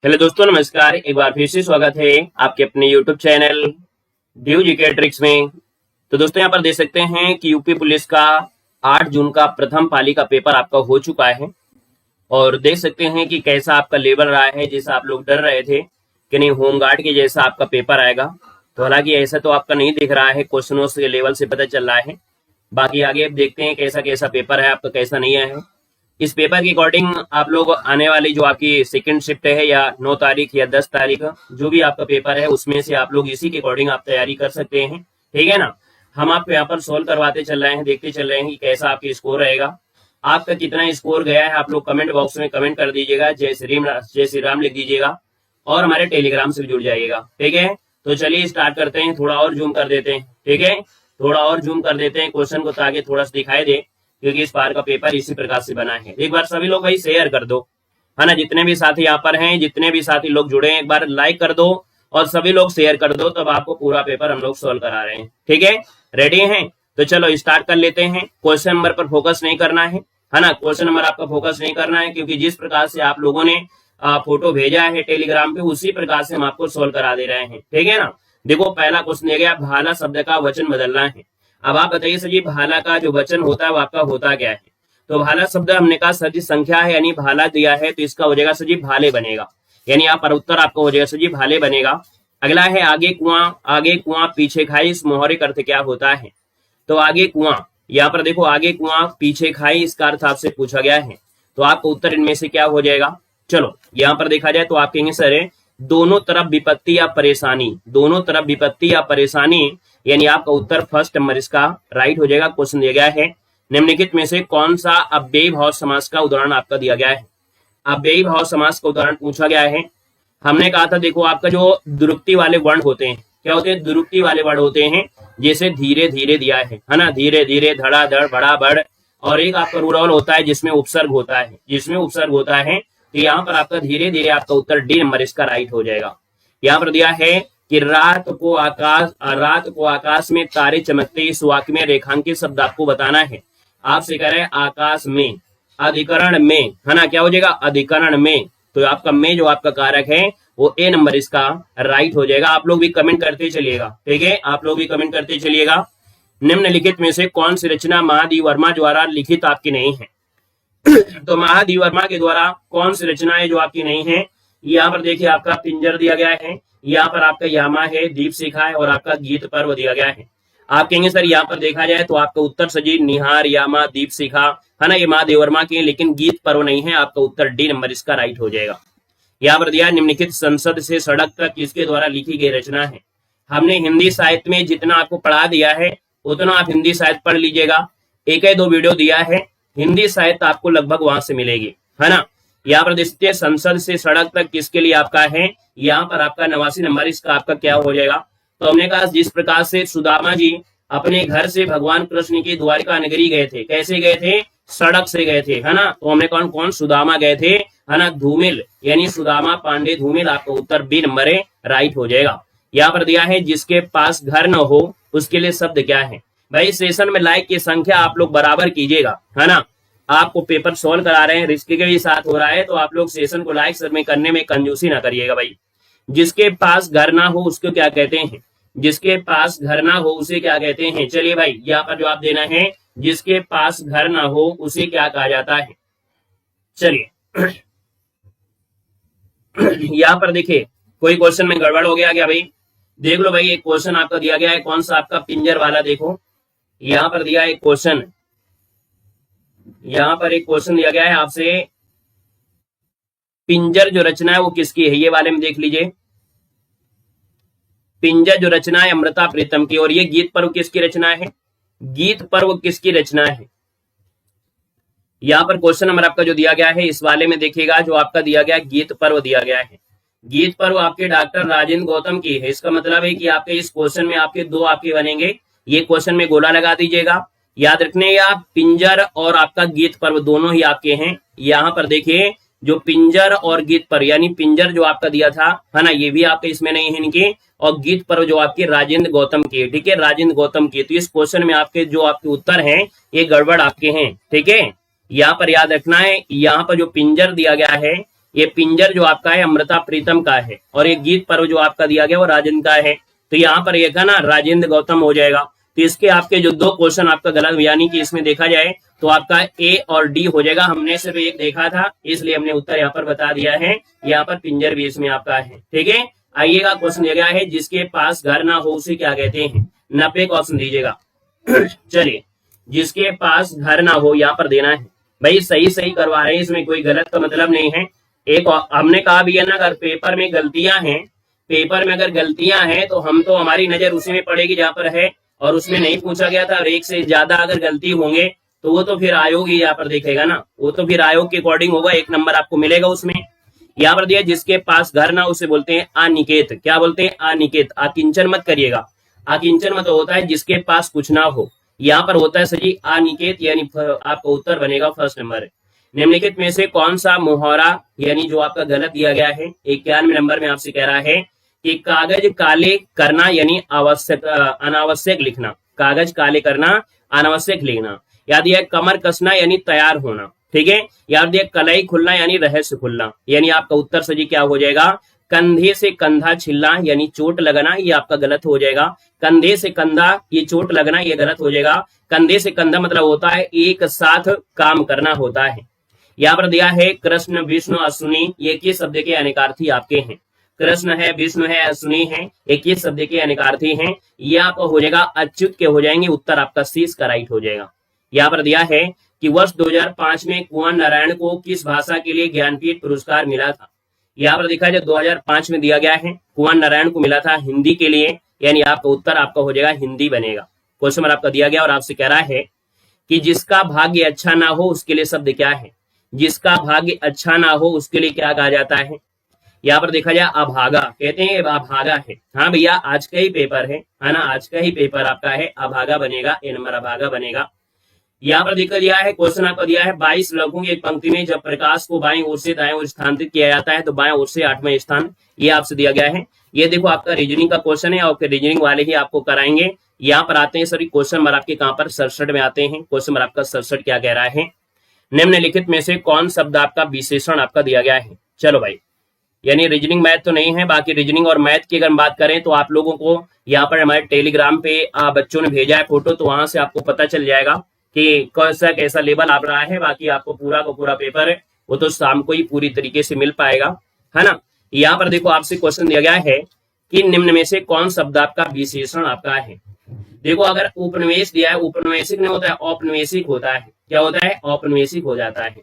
Hello दोस्तों, नमस्कार। एक बार फिर से स्वागत है आपके अपने YouTube channel due GK tricks में। तो दोस्तों, यहाँ पर देख सकते हैं कि यूपी पुलिस का 8 जून का प्रथम पाली का पेपर आपका हो चुका है और देख सकते हैं कि कैसा आपका लेवल रहा है। जैसा आप लोग डर रहे थे कि नहीं होमगार्ड के जैसा आपका पेपर आएगा, तो हालांकि ऐसा तो आपका नहीं दिख रहा है, क्वेश्चनों के लेवल से पता चल रहा है। बाकी आगे अब देखते हैं कैसा कैसा पेपर है आपका, कैसा नहीं है। इस पेपर के अकॉर्डिंग आप लोग आने वाली जो आपकी सेकंड शिफ्ट है या 9 तारीख या 10 तारीख, जो भी आपका पेपर है उसमें से आप लोग इसी के अकॉर्डिंग आप तैयारी कर सकते हैं। ठीक है ना। हम आपको यहाँ पर सोल्व करवाते चल रहे हैं, देखते चल रहे हैं कि कैसा आपका स्कोर रहेगा, आपका कितना स्कोर गया है। आप लोग कमेंट बॉक्स में कमेंट कर दीजिएगा, जय श्री राम लिख दीजिएगा और हमारे टेलीग्राम से भी जुड़ जाइएगा। ठीक है, तो चलिए स्टार्ट करते हैं। थोड़ा और जूम कर देते हैं। ठीक है, थोड़ा और जूम कर देते हैं क्वेश्चन को ताकि थोड़ा सा दिखाई दे, क्योंकि इस बार का पेपर इसी प्रकार से बना है। एक बार सभी लोग भाई शेयर कर दो, है ना। जितने भी साथी यहाँ पर हैं, जितने भी साथी लोग जुड़े हैं, एक बार लाइक कर दो और सभी लोग शेयर कर दो, तब आपको पूरा पेपर हम लोग सोल्व करा रहे हैं। ठीक है, रेडी हैं? तो चलो स्टार्ट कर लेते हैं। क्वेश्चन नंबर पर फोकस नहीं करना है ना। क्वेश्चन नंबर आपका फोकस नहीं करना है, क्योंकि जिस प्रकार से आप लोगों ने फोटो भेजा है टेलीग्राम पे, उसी प्रकार से हम आपको सोल्व करा दे रहे हैं। ठीक है ना। देखो, पहला क्वेश्चन दिया गया, भाला शब्द का वचन बदलना है। अब आप बताइए सर जी, भाला का जो वचन होता है वो आपका होता क्या है? तो भाला शब्द हमने कहा सर जी संख्या है, यानी भाला दिया है तो इसका हो जाएगा सर जी भाले बनेगा, यानी आप पर उत्तर आपका हो जाएगा सर जी भाले बनेगा। अगला है आगे कुआं पीछे खाई, इस मोहरे का अर्थ क्या होता है? तो आगे कुआं, यहाँ पर देखो आगे कुआं पीछे खाई, इसका अर्थ आपसे पूछा गया है, तो आपका उत्तर इनमें से क्या हो जाएगा? चलो यहाँ पर देखा जाए तो आप कहेंगे सर दोनों तरफ विपत्ति या परेशानी, दोनों तरफ विपत्ति या परेशानी, यानी आपका उत्तर फर्स्ट नंबर इसका राइट हो जाएगा। क्वेश्चन दिया गया है निम्नलिखित में से कौन सा अव्ययी भाव समास का उदाहरण आपका दिया गया है? अव्ययी भाव समास का उदाहरण पूछा गया है। हमने कहा था देखो आपका जो दुरुक्ति वाले वर्ण होते हैं, क्या होते हैं? दुरुक्ति वाले वर्ण होते हैं, जैसे धीरे धीरे दिया है ना, धीरे धीरे, धड़ाधड़, बड़ा बड़, और एक आपका रूरल होता है जिसमें उपसर्ग होता है, तो यहाँ पर आपका धीरे धीरे आपका उत्तर डी नंबर इसका राइट हो जाएगा। यहाँ पर दिया है कि रात को आकाश में तारे चमकते, इस वाक्य में रेखांकित शब्द आपको बताना है। आपसे कह रहे हैं आकाश में, अधिकरण में, है ना, क्या हो जाएगा? अधिकरण में। तो आपका में जो आपका कारक है वो ए नंबर इसका राइट हो जाएगा। आप लोग भी कमेंट करते चलिएगा। ठीक है, आप लोग भी कमेंट करते चलिएगा। निम्नलिखित में से कौन सी रचना महादेव वर्मा द्वारा लिखित आपकी नहीं है? तो महादेव वर्मा के द्वारा कौन सी रचनाएं जो आपकी नहीं है? यहाँ पर देखिए आपका पिंजर दिया गया है, यहाँ पर आपका यामा है, दीप शिखा है और आपका गीत पर्व दिया गया है। आप कहेंगे सर यहाँ पर देखा जाए तो आपका उत्तर सजी निहार, यामा, दीप शिखा, है ना, ये महादेव वर्मा के, लेकिन गीत पर्व नहीं है। आपका उत्तर डी नंबर इसका राइट हो जाएगा। यहाँ पर दिया निम्नलिखित संसद से सड़क तक किसके द्वारा लिखी गई रचना है? हमने हिंदी साहित्य में जितना आपको पढ़ा दिया है उतना आप हिंदी साहित्य पढ़ लीजिएगा। एक या दो वीडियो दिया है, हिंदी साहित्य आपको लगभग वहां से मिलेगी, है ना। यहाँ पर देखते संसद से सड़क तक किसके लिए आपका है? यहाँ पर आपका 89 नंबर इसका आपका क्या हो जाएगा? तो हमने कहा जिस प्रकार से सुदामा जी अपने घर से भगवान कृष्ण की द्वारिका नगरी गए थे, कैसे गए थे? सड़क से गए थे, है ना। तो हमने कौन कौन सुदामा गए थे, है ना, धूमिल, यानी सुदामा पांडे धूमिल। आपका उत्तर बी नंबर है राइट हो जाएगा। यहाँ पर दिया है जिसके पास घर न हो उसके लिए शब्द क्या है? भाई सेशन में लाइक की संख्या आप लोग बराबर कीजिएगा, है ना। आपको पेपर सोल्व करा रहे हैं, रिस्क के भी साथ हो रहा है, तो आप लोग सेशन को लाइक में करने में कंजूसी ना करिएगा भाई। जिसके पास घर ना हो उसको क्या कहते हैं? जिसके पास घर ना हो उसे क्या कहते हैं? चलिए भाई यहाँ पर जवाब देना है, जिसके पास घर ना हो उसे क्या कहा जाता है? चलिए यहाँ पर देखिए कोई क्वेश्चन में गड़बड़ हो गया क्या भाई? देख लो भाई, एक क्वेश्चन आपका दिया गया है, कौन सा आपका? पिंजर वाला। देखो यहाँ पर दिया एक क्वेश्चन, यहाँ पर एक क्वेश्चन दिया गया है आपसे, पिंजर जो रचना है वो किसकी है? ये वाले में देख लीजिए, पिंजर जो रचना है अमृता प्रीतम की, और ये गीत पर्व किसकी रचना है? गीत पर्व किसकी रचना है? यहाँ पर क्वेश्चन नंबर आपका जो दिया गया है इस वाले में देखिएगा, जो आपका दिया गया गीत पर्व दिया गया है, गीत पर्व आपके डॉक्टर राजेंद्र गौतम की है। इसका मतलब है कि आपके इस क्वेश्चन में आपके दो आपके बनेंगे, ये क्वेश्चन में गोला लगा दीजिएगा। याद रखने या पिंजर और आपका गीत पर्व दोनों ही आपके हैं। यहाँ पर देखिए जो पिंजर और गीत पर्व, यानी पिंजर जो आपका दिया था, है ना, ये भी आपके इसमें नहीं है इनके, और गीत पर्व जो आपके राजेंद्र गौतम की है। ठीक है, राजेंद्र गौतम की। तो इस क्वेश्चन में आपके जो आपके उत्तर हैं ये गड़बड़ आपके हैं। ठीक है, यहाँ पर याद रखना है, यहाँ पर जो पिंजर दिया गया है ये पिंजर जो आपका है अमृता प्रीतम का है, और ये गीत पर्व जो आपका दिया गया वो राजेंद्र का है। तो यहाँ पर एक है ना राजेंद्र गौतम हो जाएगा। तो इसके आपके जो दो क्वेश्चन आपका गलत, यानी कि इसमें देखा जाए तो आपका ए और डी हो जाएगा। हमने सिर्फ एक देखा था इसलिए हमने उत्तर यहाँ पर बता दिया है। यहाँ पर पिंजर भी इसमें आपका है। ठीक है, आइएगा क्वेश्चन दिया गया है जिसके पास घर ना हो उसे क्या कहते हैं। 90 का ऑप्शन दीजिएगा। चलिए, जिसके पास घर ना हो यहाँ पर देना है। भाई सही सही करवा रहे हैं, इसमें कोई गलत का मतलब नहीं है। एक हमने कहा भी है ना, अगर पेपर में गलतियां हैं, पेपर में अगर गलतियां हैं तो हम तो हमारी नजर उसी में पड़ेगी जहां पर है, और उसमें नहीं पूछा गया था। और एक से ज्यादा अगर गलती होंगे तो वो तो फिर आयोग ही यहाँ पर देखेगा ना, वो तो फिर आयोग के अकॉर्डिंग होगा, 1 नंबर आपको मिलेगा उसमें। यहाँ पर दिया जिसके पास घर ना उसे बोलते हैं अनिकेत। क्या बोलते हैं? अनिकेत। आकिंचन मत करिएगा, आकिंचन मत होता है जिसके पास कुछ ना हो। यहाँ पर होता है सही अनिकेत, यानी आपका उत्तर बनेगा फर्स्ट नंबर। निम्नलिखित में से कौन सा मुहावरा यानी जो आपका गलत दिया गया है 91 नंबर में आपसे कह रहा है कि कागज काले करना यानी आवश्यक अनावश्यक लिखना। कागज काले करना अनावश्यक लिखना। याद दिया कमर कसना यानी तैयार होना। ठीक है, याद दिया कलाई खुलना यानी रहस्य खुलना। यानी आपका उत्तर सही क्या हो जाएगा? कंधे से कंधा छिलना यानी चोट लगना, ये आपका गलत हो जाएगा। कंधे से कंधा ये चोट लगना, ये गलत हो जाएगा। कंधे से कंधा मतलब होता है एक साथ काम करना होता है। यहाँ पर दिया है कृष्ण विष्णु अश्विनी, ये किस शब्द के अनेकार्थी आपके हैं? कृष्ण है, विष्णु है, अश्विनी है, ये किस शब्द के अनेकार्थी हैं? ये आपका हो जाएगा अच्युत के हो जाएंगे। उत्तर आपका सी का राइट हो जाएगा। यहाँ पर दिया है कि वर्ष 2005 में कुंवर नारायण को किस भाषा के लिए ज्ञानपीठ पुरस्कार मिला था? यहाँ पर देखा जाए 2005 में दिया गया है, कुंवर नारायण को मिला था हिंदी के लिए, यानी आपका उत्तर आपका हो जाएगा हिंदी बनेगा। क्वेश्चन नंबर आपका दिया गया और आपसे कह रहा है कि जिसका भाग्य अच्छा ना हो उसके लिए शब्द क्या है? जिसका भाग्य अच्छा ना हो उसके लिए क्या कहा जाता है? यहाँ पर देखा जाए अभागा, कहते हैं अभागा है। हाँ भैया, आज का ही पेपर है ना, आज का ही पेपर आपका है, अभागा बनेगा, ए नंबर अभागा बनेगा। यहाँ पर देखा दिया है क्वेश्चन आपका दिया है 22 लघु की एक पंक्ति में जब प्रकाश को बाएं ओर से दाएं ओर स्थानांतरित किया जाता है तो बाएं ओर से 8वां स्थान, ये आपसे दिया गया है। ये देखो आपका रीजनिंग का क्वेश्चन है और फिर रीजनिंग वाले ही आपको कराएंगे। यहाँ पर आते हैं सर क्वेश्चन नंबर आपके कहाँ पर 67 में आते हैं। क्वेश्चन नंबर आपका 67 क्या कह रहा है? निम्नलिखित में से कौन शब्द आपका विशेषण आपका दिया गया है? चलो भाई, यानी रीजनिंग मैथ तो नहीं है, बाकी रीजनिंग और मैथ की अगर बात करें तो आप लोगों को यहाँ पर हमारे टेलीग्राम पे बच्चों ने भेजा है फोटो, तो वहां से आपको पता चल जाएगा कि कैसा लेवल आप रहा है। बाकी आपको पूरा का पूरा पेपर है वो तो शाम को ही पूरी तरीके से मिल पाएगा, है ना। यहाँ पर देखो आपसे क्वेश्चन दिया गया है कि निम्न में से कौन शब्द आपका विशेषण आपका है? देखो अगर उपनिवेश दिया है, उपनिवेशिक नहीं होता है, औपनिवेशिक होता है। क्या होता है? औपनिवेशिक हो जाता है।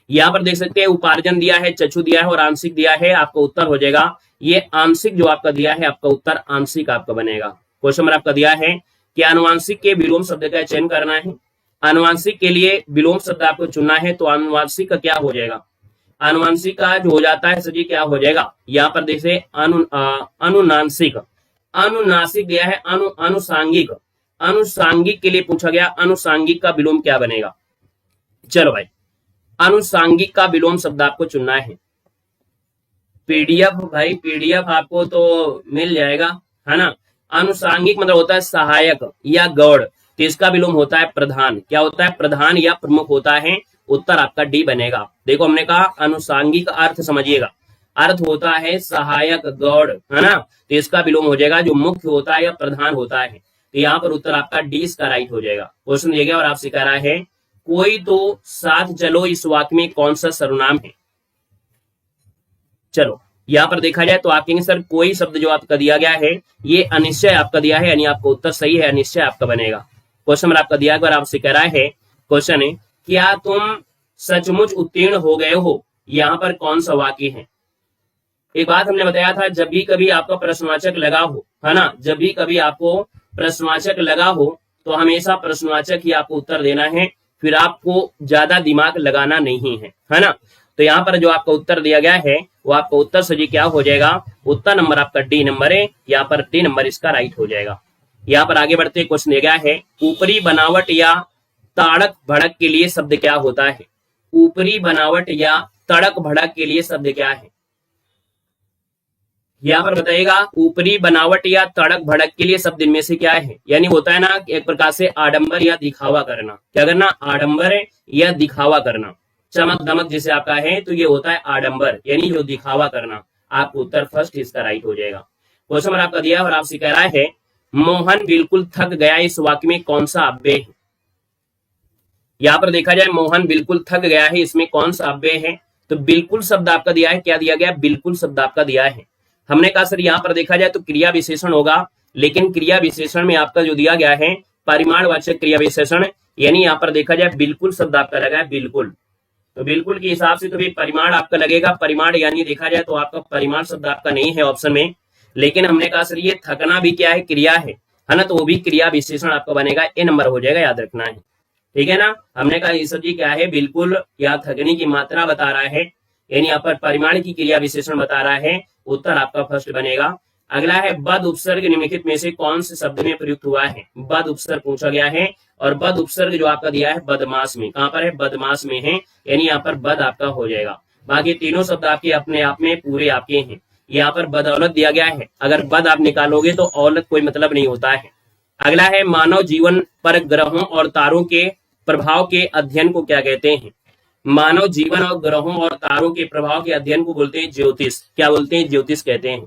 यहाँ पर देख सकते हैं उपार्जन दिया है, चक्षु दिया है और आंशिक दिया है। आपका उत्तर हो जाएगा ये आंशिक जो आपका दिया है, आपका उत्तर आंशिक आपका बनेगा। क्वेश्चन नंबर आपका दिया है कि अनुवांशिक के विलोम शब्द का चयन करना है। अनुवांशिक के लिए विलोम शब्द आपको चुनना है, तो अनुवांशिक का क्या हो जाएगा? अनुवांशिक का जो हो जाता है सजी क्या हो जाएगा? यहाँ पर देखे अनुनांशिक, अनुनासिक दिया है, अनुसांगिक। अनुसांगिक के लिए पूछा गया, अनुसांगिक का विलोम क्या बनेगा? चलो भाई, अनुसांगिक का विलोम शब्द आपको चुनना है। पीडीएफ भाई, पीडीएफ आपको तो मिल जाएगा, है ना। अनुसांगिक मतलब होता है सहायक या गौड़, तो इसका विलोम होता है प्रधान। क्या होता है? प्रधान या प्रमुख होता है। उत्तर आपका डी बनेगा। देखो हमने कहा अनुसांगिक अर्थ समझिएगा, अर्थ होता है सहायक गौड़, है ना। तो इसका विलोम हो जाएगा जो मुख्य होता है या प्रधान होता है। तो यहाँ पर उत्तर आपका डी इसका राइट हो जाएगा। क्वेश्चन दिया गया और आपसे कह रहा है कोई तो साथ चलो इस वाक्य में कौन सा सर्वनाम है? चलो यहाँ पर देखा जाए तो आप कहेंगे सर कोई शब्द जो आपका दिया गया है ये अनिश्चय आपका दिया है, यानी आपका उत्तर सही है, अनिश्चय आपका बनेगा। क्वेश्चन नंबर आपका दिया गया आपसे कह रहा है, क्वेश्चन है क्या तुम सचमुच उत्तीर्ण हो गए हो? यहाँ पर कौन सा वाक्य है? एक बात हमने बताया था, जब भी कभी आपका प्रश्नवाचक लगा हो, है ना, जब भी कभी आपको प्रश्नवाचक लगा हो तो हमेशा प्रश्नवाचक ही आपको उत्तर देना है, फिर आपको ज्यादा दिमाग लगाना नहीं है ना। तो यहाँ पर जो आपका उत्तर दिया गया है वो आपका उत्तर सही क्या हो जाएगा? उत्तर नंबर आपका डी नंबर है। यहाँ पर डी नंबर इसका राइट हो जाएगा। यहाँ पर आगे बढ़ते क्वेश्चन दिया गया है ऊपरी बनावट या ताड़क भड़क के लिए शब्द क्या होता है? ऊपरी बनावट या तड़क भड़क के लिए शब्द क्या है? यहाँ पर बताइएगा ऊपरी बनावट या तड़क भड़क के लिए शब्द इनमें से क्या है? यानी होता है ना एक प्रकार से आडंबर या दिखावा करना। क्या करना? आडंबर या दिखावा करना। चमक दमक जिसे आपका है तो ये होता है आडंबर, यानी जो दिखावा करना। आपको उत्तर फर्स्ट इसका राइट हो जाएगा। क्वेश्चन नंबर आपका दिया और आपसे कह रहा है मोहन बिल्कुल थक गया, इस वाक्य में कौन सा अव्यय है? यहां पर देखा जाए मोहन बिल्कुल थक गया है, इसमें कौन सा अव्यय है? तो बिल्कुल शब्द आपका दिया है, क्या दिया गया? बिल्कुल शब्द आपका दिया है। हमने कहा सर यहां पर देखा जाए तो क्रिया विशेषण होगा, लेकिन क्रिया विशेषण में आपका जो दिया गया है परिमाणवाचक क्रिया विशेषण, यानी यहाँ पर देखा जाए बिल्कुल शब्द आपका लगा है बिल्कुल। तो बिल्कुल के हिसाब से तो भी परिमाण आपका लगेगा, परिमाण यानी देखा जाए तो आपका परिमाण शब्द आपका नहीं है ऑप्शन में। लेकिन हमने कहा सर ये थकना भी क्या है? क्रिया है ना, तो वो भी क्रिया विशेषण आपका बनेगा, ए नंबर हो जाएगा, याद रखना है। ठीक है ना। हमने कहा सर जी क्या है? बिल्कुल या थकने की मात्रा बता रहा है, यानी यहाँ पर परिमाण की क्रिया विशेषण बता रहा है, उत्तर आपका फर्स्ट बनेगा। अगला है बद उपसर्ग निम्नलिखित में से कौन से शब्द में प्रयुक्त हुआ है? बद उपसर्ग पूछा गया है, और बद उपसर्ग जो आपका दिया है बदमाश में, कहां पर है? बदमाश में है, यानी यहाँ पर बद आपका हो जाएगा। बाकी तीनों शब्द आपके अपने आप में पूरे आपके हैं। यहाँ पर बदौलत दिया गया है, अगर बद आप निकालोगे तो औलत कोई मतलब नहीं होता है। अगला है मानव जीवन पर ग्रहों और तारों के प्रभाव के अध्ययन को क्या कहते हैं? मानव जीवन और ग्रहों और तारों के प्रभाव के अध्ययन को बोलते हैं ज्योतिष। क्या बोलते हैं? ज्योतिष कहते हैं।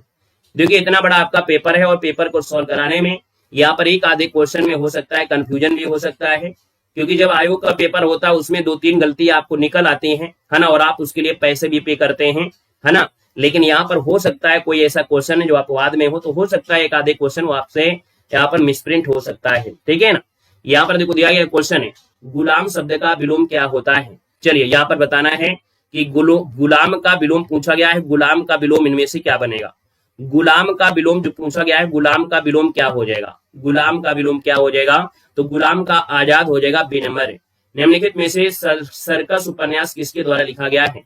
देखिए इतना बड़ा आपका पेपर है और पेपर को सॉल्व कराने में यहाँ पर एक आधे क्वेश्चन में हो सकता है कंफ्यूजन भी हो सकता है, क्योंकि जब आयोग का पेपर होता है उसमें 2-3 गलती आपको निकल आती हैं, है ना, और आप उसके लिए पैसे भी पे करते हैं, है ना। लेकिन यहाँ पर हो सकता है कोई ऐसा क्वेश्चन है जो अपवाद में हो, तो हो सकता है एक आधे क्वेश्चन वो आपसे यहाँ पर मिसप्रिंट हो सकता है। ठीक है ना। यहाँ पर देखो दिया गया क्वेश्चन है गुलाम शब्द का विलोम क्या होता है? चलिए यहाँ पर बताना है कि गुलाम का विलोम पूछा गया है, गुलाम का विलोम इनमें से क्या बनेगा? गुलाम का विलोम जो पूछा गया है, गुलाम का विलोम क्या हो जाएगा? गुलाम का विलोम क्या हो जाएगा? तो गुलाम का आजाद हो जाएगा बी नंबर। निम्नलिखित में से सर्कस उपन्यास किसके द्वारा लिखा गया है?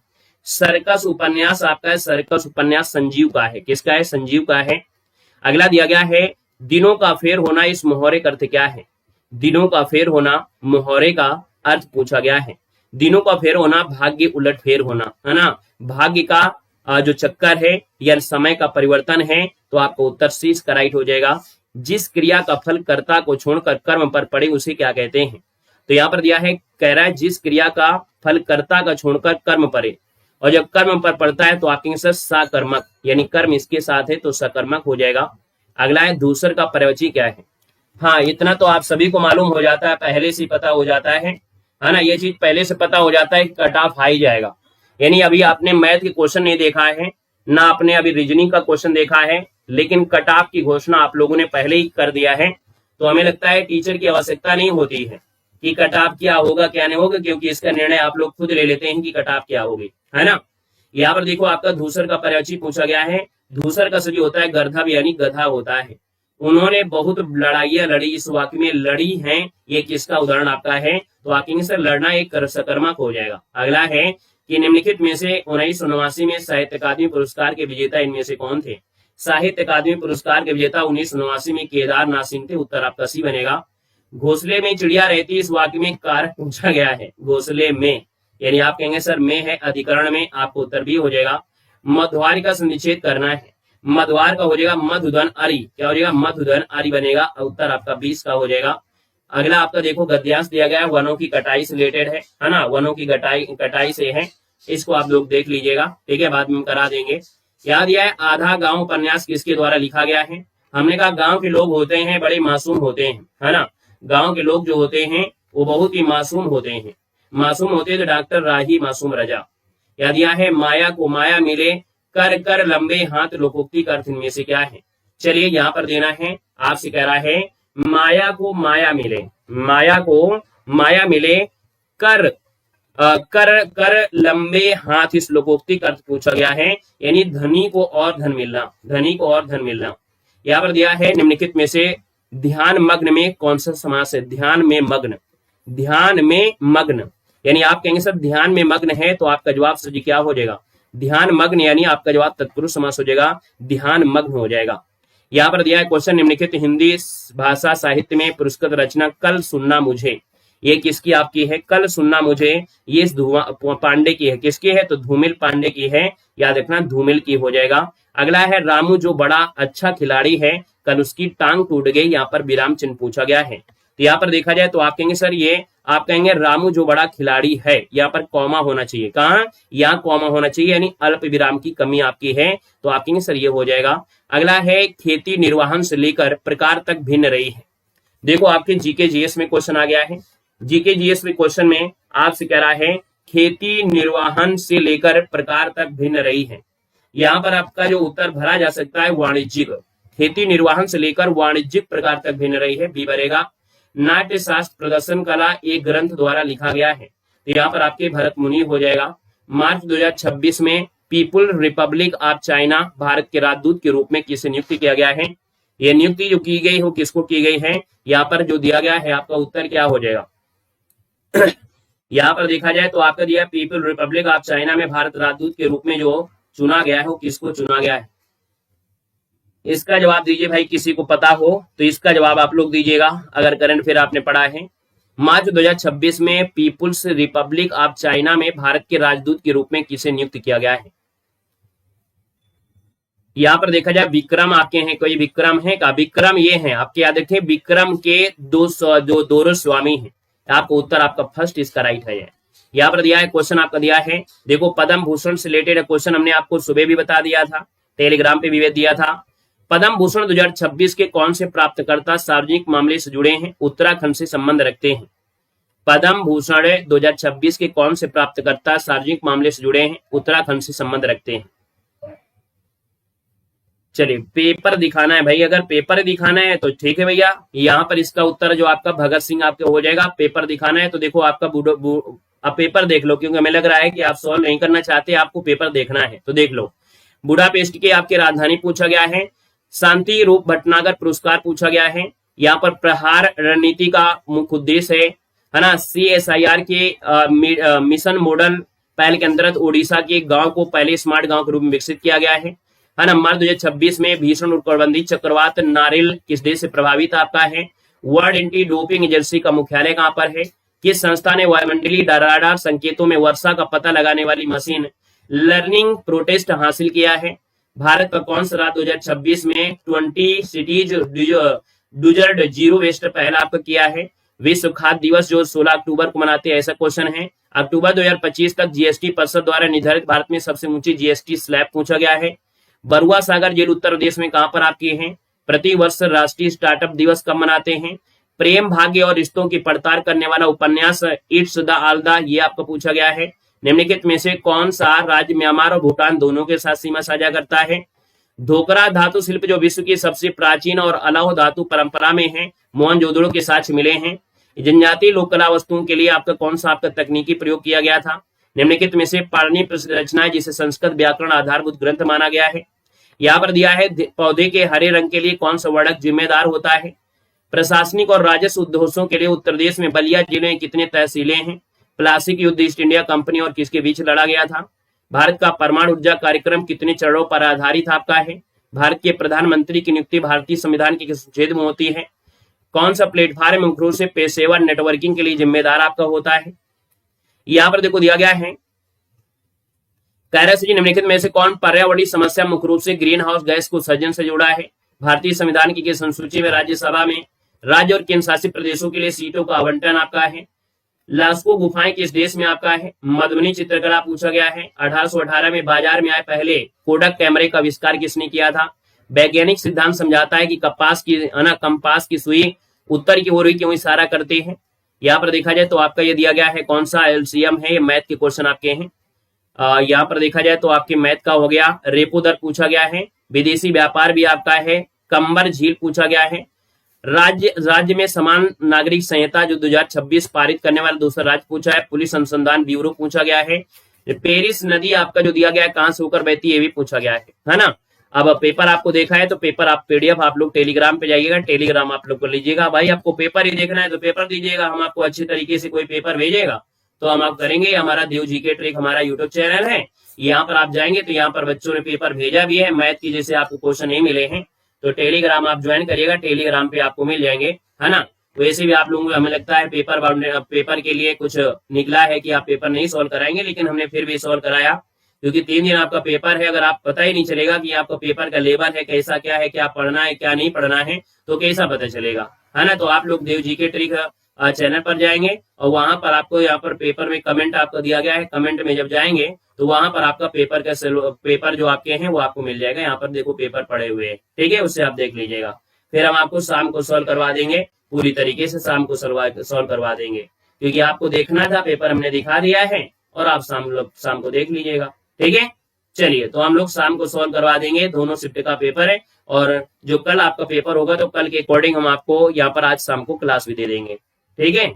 सर्कस उपन्यास आपका है, सर्कस उपन्यास संजीव का है। किसका है? संजीव का है। अगला दिया गया है दिनों का फेर होना, इस मुहावरे का अर्थ क्या है? दिनों का फेर होना मुहावरे का अर्थ पूछा गया है। दिनों का फेर होना भाग्य उलट फेर होना, है ना। भाग्य का जो चक्कर है या समय का परिवर्तन है, तो आपको उत्तर सी इसका राइट हो जाएगा। जिस क्रिया का फल कर्ता को छोड़कर कर्म पर पड़े उसे क्या कहते हैं? तो यहाँ पर दिया है, कह रहा है जिस क्रिया का फल कर्ता का छोड़कर कर्म पड़े, और जब कर्म पर पड़ता है तो आपके साथ सकर्मक, यानी कर्म इसके साथ है तो सकर्मक हो जाएगा। अगला है दूसर का पर्यवची क्या है? हाँ इतना तो आप सभी को मालूम हो जाता है, पहले से पता हो जाता है ना। ये चीज पहले से पता हो जाता है, कट ऑफ हाई जाएगा। यानी अभी आपने मैथ के क्वेश्चन नहीं देखा है, ना आपने अभी रीजनिंग का क्वेश्चन देखा है, लेकिन कट ऑफ की घोषणा आप लोगों ने पहले ही कर दिया है। तो हमें लगता है टीचर की आवश्यकता नहीं होती है कि कट ऑफ क्या होगा क्या नहीं होगा, क्योंकि इसका निर्णय आप लोग खुद ले लेते हैं कि कट ऑफ क्या होगी, है ना। यहाँ पर देखो आपका धूसर का पर्यवची पूछा गया है। धूसर का सभी होता है गर्धव, यानी गधा होता है। उन्होंने बहुत लड़ाइयां लड़ी, इस वाक्य में लड़ी हैं, ये किसका उदाहरण आपका है? तो वाक्य से लड़ना एक सकर्मक हो जाएगा। अगला है कि निम्नलिखित में से 1989 में साहित्य अकादमी पुरस्कार के विजेता इनमें से कौन थे? साहित्य अकादमी पुरस्कार के विजेता 1989 में केदारनाथ सिंह थे, उत्तर आपका सी बनेगा। घोंसले में चिड़िया रहती, इस वाक्य में कारक पूछा गया है। घोंसले में, यानी आप कहेंगे सर में है अधिकरण में, आपको उत्तर भी हो जाएगा। मध्वार का संनिच्छेद करना है, मध्वार का हो जाएगा मधुधन अरि, क्या हो जाएगा? मधुधन अरि बनेगा, उत्तर आपका 20 का हो जाएगा। अगला आपका देखो गद्यांश दिया गया है, वनों की कटाई से रिलेटेड है ना, वनों की कटाई से है, इसको आप लोग देख लीजिएगा, ठीक है, बाद में हम करा देंगे। क्या दिया है? आधा गांव उपन्यास किसके द्वारा लिखा गया है? हमने कहा गांव के लोग होते हैं बड़े मासूम होते हैं, है ना। गांव के लोग जो होते हैं वो बहुत ही मासूम होते हैं। मासूम होते हैं तो डॉक्टर राही मासूम रजा। क्या दिया है? माया को माया मिले, कर कर लंबे हाथ, लोकोक्ति का अर्थ इनमें से क्या है? चलिए यहाँ पर देना है, आपसे कह रहा है माया को माया मिले, माया को माया मिले, कर कर लंबे हाथ, इस लोकोक्ति का अर्थ पूछा गया है, यानी धनी को और धन मिलना, धनी को और धन मिलना। यहाँ पर दिया है निम्नलिखित में से ध्यान मग्न में कौन सा समास है? ध्यान में मग्न, ध्यान में मग्न, यानी आप कहेंगे सर ध्यान में मग्न है, तो आपका जवाब सर जी क्या हो जाएगा? ध्यान मग्न, यानी आपका जवाब तत्पुरुष समास हो जाएगा, ध्यान मग्न हो जाएगा। यहाँ पर दिया है क्वेश्चन निम्नलिखित हिंदी भाषा साहित्य में पुरस्कृत रचना कल सुनना मुझे, ये किसकी आपकी है? कल सुनना मुझे, ये पांडे की है। किसकी है? तो धूमिल पांडे की है, याद रखना धूमिल की हो जाएगा। अगला है रामू जो बड़ा अच्छा खिलाड़ी है, कल उसकी टांग टूट गई, यहाँ पर विराम चिन्ह पूछा गया है। तो यहाँ पर देखा जाए तो आप कहेंगे सर ये आप कहेंगे रामू जो बड़ा खिलाड़ी है, यहाँ पर कॉमा होना चाहिए। कहाँ? यहाँ कॉमा होना चाहिए, यानी अल्प विराम की कमी आपकी है, तो आप कहेंगे सर ये हो जाएगा। अगला है खेती निर्वहन से लेकर प्रकार तक भिन्न रही है। देखो आपके जीके जीएस में क्वेश्चन आ गया है। जीके जीएस में क्वेश्चन में आपसे कह रहा है खेती निर्वहन से लेकर प्रकार तक भिन्न रही है। यहाँ पर आपका जो उत्तर भरा जा सकता है वाणिज्यिक, खेती निर्वहन से लेकर वाणिज्यिक प्रकार तक भिन्न रही है, बी भरेगा। नाट्य शास्त्र प्रदर्शन कला एक ग्रंथ द्वारा लिखा गया है, तो यहाँ पर आपके भरत मुनि हो जाएगा। मार्च 2026 में people Republic of China Bharat के राजदूत के रूप में किसे नियुक्त किया गया है? यह नियुक्ति जो की गई हो किसको की गई है? यहाँ पर जो दिया गया है आपका उत्तर क्या हो जाएगा? यहाँ पर देखा जाए तो आपका दिया पीपल रिपब्लिक ऑफ चाइना में भारत राजदूत के रूप में जो चुना गया है वो किसको चुना गया है? इसका जवाब दीजिए भाई, किसी को पता हो तो इसका जवाब आप लोग दीजिएगा अगर करंट अफेयर आपने पढ़ा है। मार्च 2026 में पीपुल्स रिपब्लिक ऑफ चाइना में भारत के राजदूत के रूप में किसे नियुक्त किया गया है? यहाँ पर देखा जाए विक्रम आपके हैं, कोई विक्रम है का? विक्रम ये है आपके, याद रखें विक्रम के जो दोनों स्वामी हैं। आपको उत्तर आपका फर्स्ट इसका राइट है। यहाँ पर दिया है क्वेश्चन आपका दिया है, देखो पद्म भूषण से रिलेटेड क्वेश्चन हमने आपको सुबह भी बता दिया था, टेलीग्राम पे भी दिया था। पद्म भूषण 2026 के कौन से प्राप्तकर्ता सार्वजनिक मामले से जुड़े हैं, उत्तराखंड से संबंध रखते हैं? पद्म भूषण 2026 के कौन से प्राप्तकर्ता सार्वजनिक मामले से जुड़े हैं, उत्तराखंड से संबंध रखते हैं? चलिए पेपर दिखाना है भाई, अगर पेपर दिखाना है तो ठीक है भैया। यहाँ पर इसका उत्तर जो आपका भगत सिंह आपके हो जाएगा। पेपर दिखाना है तो देखो आपका अब पेपर देख लो, क्योंकि हमें लग रहा है कि आप सॉल्व नहीं करना चाहते, आपको पेपर देखना है तो देख लो। बुडापेस्ट की आपकी राजधानी पूछा गया है। शांति रूप भटनागर पुरस्कार पूछा गया है। यहाँ पर प्रहार रणनीति का मुख्य उद्देश्य है ना। CSIR के मिशन मॉडल पहल के अंतर्गत ओडिशा के गांव को पहले स्मार्ट गांव के रूप में विकसित किया गया है ना। मार्च 2026 में भीषण उग्रपंथी चक्रवात नारिल किस देश से प्रभावित आपका है? वर्ल्ड एंटी डोपिंग एजेंसी का मुख्यालय कहां पर है? किस संस्था ने वायुमंडलीय रडार संकेतों में वर्षा का पता लगाने वाली मशीन लर्निंग प्रोटेस्ट हासिल किया है? भारत का कौन सा राज्य 2026 में 20 सिटीज डूजर्ड जीरो वेस्ट पहला आपका किया है? विश्व खाद्य दिवस जो 16 अक्टूबर को मनाते हैं, ऐसा क्वेश्चन है। अक्टूबर 2025 तक जीएसटी परिषद द्वारा निर्धारित भारत में सबसे ऊंची जीएसटी स्लैब पूछा गया है। बरुआ सागर जेल उत्तर प्रदेश में कहां पर आपके हैं? प्रति वर्ष राष्ट्रीय स्टार्टअप दिवस कब मनाते हैं? प्रेम भाग्य और रिश्तों की पड़ताल करने वाला उपन्यास इट्स द आलदा ये आपको पूछा गया है। निम्नलिखित में से कौन सा राज्य म्यांमार और भूटान दोनों के साथ सीमा साझा करता है? धोकरा धातु शिल्प जो विश्व की सबसे प्राचीन और अलौह धातु परंपरा में है, मोहनजोदड़ो के साक्ष्य मिले हैं। जनजातीय लोक कला वस्तुओं के लिए आपका कौन सा आपका तकनीकी प्रयोग किया गया था? निम्नलिखित में से पाणिनि प्रसिद्ध रचना है जिसे संस्कृत व्याकरण आधारभूत ग्रंथ माना गया है। यहाँ पर दिया है पौधे के हरे रंग के लिए कौन सा वर्णक जिम्मेदार होता है? प्रशासनिक और राजस्व उद्देश्यों के लिए उत्तर प्रदेश में बलिया जिले में कितने तहसीलें हैं? प्लास्टिक युद्ध ईस्ट इंडिया कंपनी और किसके बीच लड़ा गया था? भारत का परमाणु ऊर्जा कार्यक्रम कितने चरणों पर आधारित आपका है? भारत के प्रधानमंत्री की नियुक्ति भारतीय संविधान के किस अनुच्छेद में होती है? कौन सा प्लेटफॉर्म मुख्य रूप से पेशेवर नेटवर्किंग के लिए जिम्मेदार आपका होता है? यहाँ पर देखो दिया गया है कैरस जी निम्नलिखित में से कौन पर्यावरणीय समस्या मुख्य रूप से ग्रीन हाउस गैस को उत्सर्जन से जुड़ा है? भारतीय संविधान की किस अनुसूची में राज्यसभा में राज्य और केंद्र शासित प्रदेशों के लिए सीटों का आवंटन आपका है? लास्को गुफाएं किस देश में आपका है? मधुबनी चित्रकला पूछा गया है। 1818 में बाजार में आए पहले कोडक कैमरे का आविष्कार किसने किया था? वैज्ञानिक सिद्धांत समझाता है कि कंपास की सुई उत्तर की ओर क्यों इशारा करते हैं? यहाँ पर देखा जाए तो आपका ये दिया गया है कौन सा एलसीएम है, ये मैथ के क्वेश्चन आपके हैं। यहाँ पर देखा जाए तो आपके मैथ का हो गया। रेपो दर पूछा गया है। विदेशी व्यापार भी आपका है। कंबर झील पूछा गया है। राज्य में समान नागरिक संहिता जो 2026 पारित करने वाला दूसरा राज्य पूछा है। पुलिस अनुसंधान ब्यूरो पूछा गया है। पेरिस नदी आपका जो दिया गया है कहां से होकर बहती है ये भी पूछा गया है ना। अब पेपर आपको देखा है तो पेपर आप पीडीएफ आप लोग टेलीग्राम पे जाइएगा, टेलीग्राम आप लोग को लीजिएगा। भाई आपको पेपर ही देखना है तो पेपर दीजिएगा, हम आपको अच्छी तरीके से कोई पेपर भेजेगा तो हम आप करेंगे। हमारा देव जीके ट्रिक हमारा यूट्यूब चैनल है, यहाँ पर आप जाएंगे तो यहाँ पर बच्चों ने पेपर भेजा भी है। मैथ की जैसे आपको क्वेश्चन नहीं मिले हैं तो टेलीग्राम आप ज्वाइन करिएगा, टेलीग्राम पे आपको मिल जाएंगे, है ना। वैसे भी आप लोगों को हमें लगता है पेपर के लिए कुछ निकला है कि आप पेपर नहीं सॉल्व कराएंगे, लेकिन हमने फिर भी सॉल्व कराया क्योंकि 3 दिन आपका पेपर है। अगर आप पता ही नहीं चलेगा कि आपका पेपर का लेवल है कैसा क्या है, क्या पढ़ना है क्या नहीं पढ़ना है, तो कैसा पता चलेगा, है ना। तो आप लोग देव जी के ट्रिक चैनल पर जाएंगे और वहां पर आपको यहाँ पर पेपर में कमेंट आपको दिया गया है, कमेंट में जब जाएंगे तो वहां पर आपका पेपर जो आपके हैं वो आपको मिल जाएगा। यहाँ पर देखो पेपर पड़े हुए हैं, ठीक है, उससे आप देख लीजिएगा। फिर हम आपको शाम को सॉल्व करवा देंगे, पूरी तरीके से शाम को सॉल्व करवा देंगे, क्योंकि आपको देखना था, पेपर हमने दिखा दिया है और आप शाम को देख लीजिएगा, ठीक है। चलिए, तो हम लोग शाम को सॉल्व करवा देंगे, दोनों शिफ्ट का पेपर है। और जो कल आपका पेपर होगा तो कल के अकॉर्डिंग हम आपको यहाँ पर आज शाम को क्लास भी दे देंगे, ठीक है।